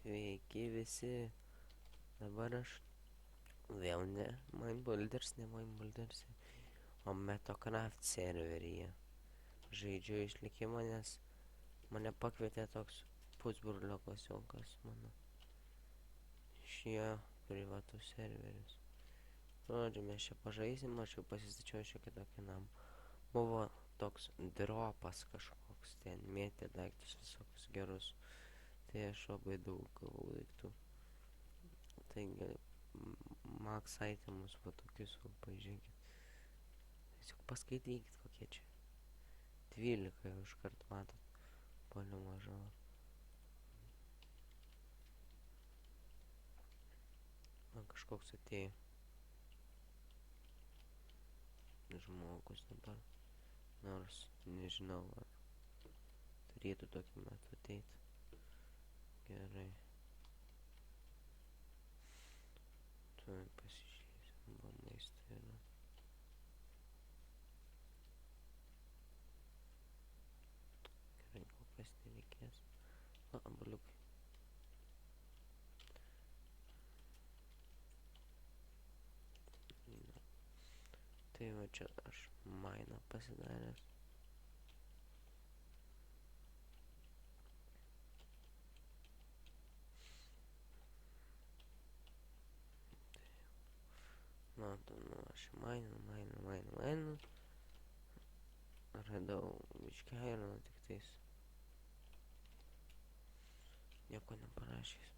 Sveiki visi, dabar aš vėl ne Mindbuilders, o Metocraft serveryje žaidžiu išlikimą, nes mane pakvietė toks pusbrolio klasiokas mano šie privatus serverius. Žodžiu, mes čia pažaisim, aš jau pasistačiau šiokį tokį namą. Buvo toks dropas kažkoks, ten mėtė daiktus visokius gerus. Tai aš labai daug gavau daiktų. Taigi, max itemus va tokius, va, pažiūrėkit. Tiesiog paskaitykit, kokie čia. 12 jau iškart matot. Polio mažo. Man kažkoks atėjo. Žmogus dabar. Nors nežinau, ar turėtų tokiu metu ateit. Gerai. Tuoj pasižiūrėsim, va maisto yra. Gerai, kol kas nereikės. Va, abaliukai. Tai va čia aš mainą pasidaręs. Matom, nu aš mainu. Radau biškį irono, tik tais nieko neparašys.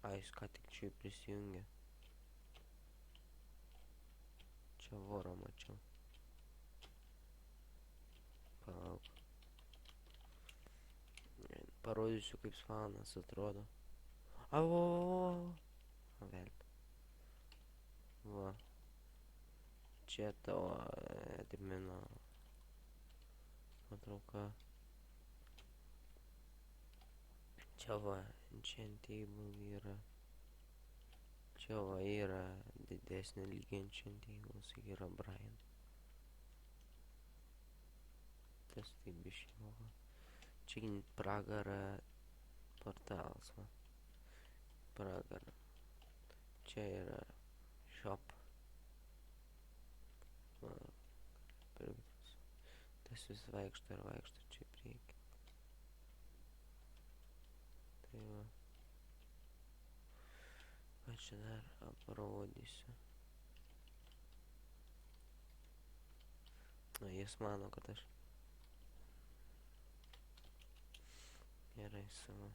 Jis ką tik čia prisijungė. Čia vorą mačiau. Palauk. Parodysiu, kaip spawnas atrodo. Vėl. Va. Čia tavo admino nuotrauka. Čia va, enchant table yra. Čia va yra didesnė lygio enchant tables, yra Brian. Tas tai biškai va. Čia pragara portalas, va. Pragara. Čia yra shop. Va. Pirktas. Tas vis vaikšto čia prieki. Tai va. Va čia dar parodysiu. Na, jis mano, kad aš gerai savo.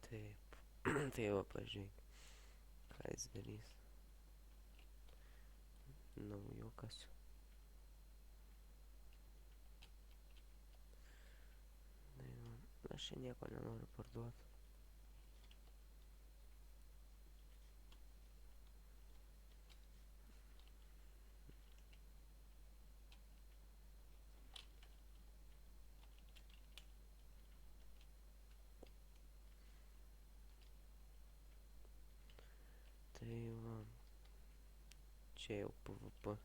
Taip. Tai va, pažiūrėk, ką jis darys. Naujokas. Tai va, aš čia nieko nenoriu parduoti. Tai va, čia jau PvP.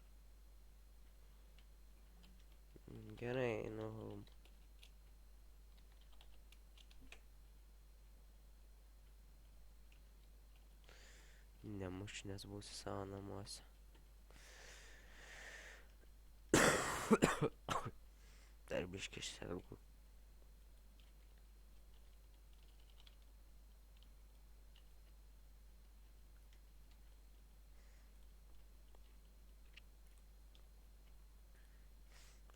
Gerai, nu. Nemuš, nes būsi savo namuose. Dar biškį išsergu.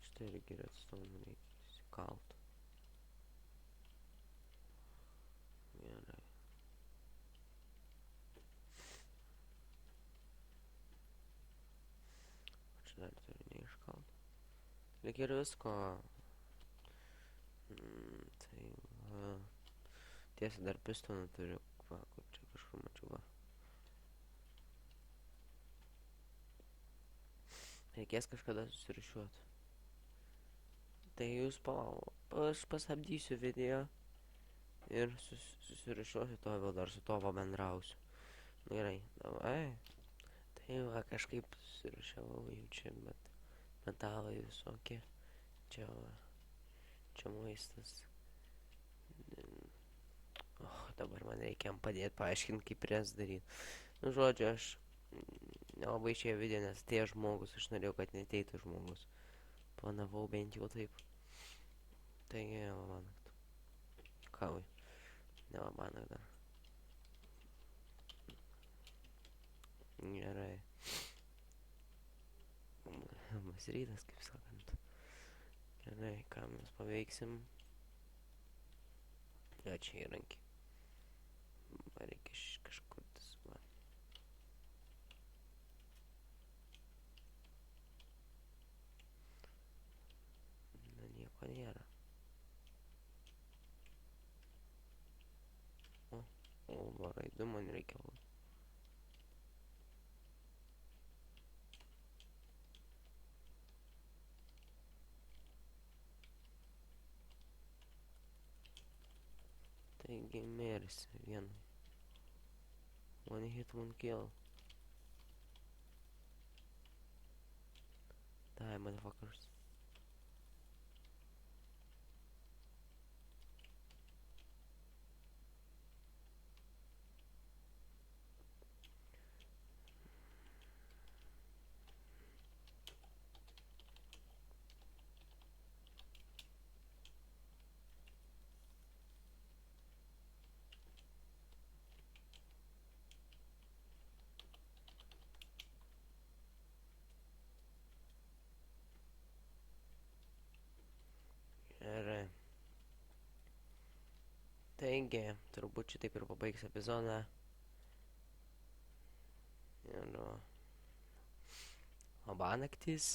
Štai irgi redstone reikia įsikalt. Gerai. Čia dar turiu neiškalt. Lyg ir visko. Tai va. Tiesa, dar pistoną turiu. Va, kur čia kažkur mačiau, va. Reikės kažkada susirišiuoti. Tai jūs aš pastabdysiu video ir susirišiuosiu to, vėl dar su to pabendrausiu. Gerai, davai. Tai va, kažkaip susirišiavau jau čia, bet metalai visokie. Čia va, čia maistas. Dabar man reikia jam padėti, paaiškinti, kaip res daryti. Nu, žodžiu, aš nelabai čia video, nes tie žmogus, aš norėjau, kad neteitų žmogus. Planavau bent jau taip. Taigi, labanakt. Kavai. Ne labanakt dar. Gerai. Labas rytas, kaip sakant. Gerai, ką mes paveiksim. Jo, čia įrankį. Reikia kažkur tas, va. Na, nieko nėra. O, raidu man reikia. Taigi mirsi vienai. One hit, one kill. Die, motherfuckers. Gerai. Taigi, turbūt šitaip ir pabaigs epizodą. Ir labanaktis.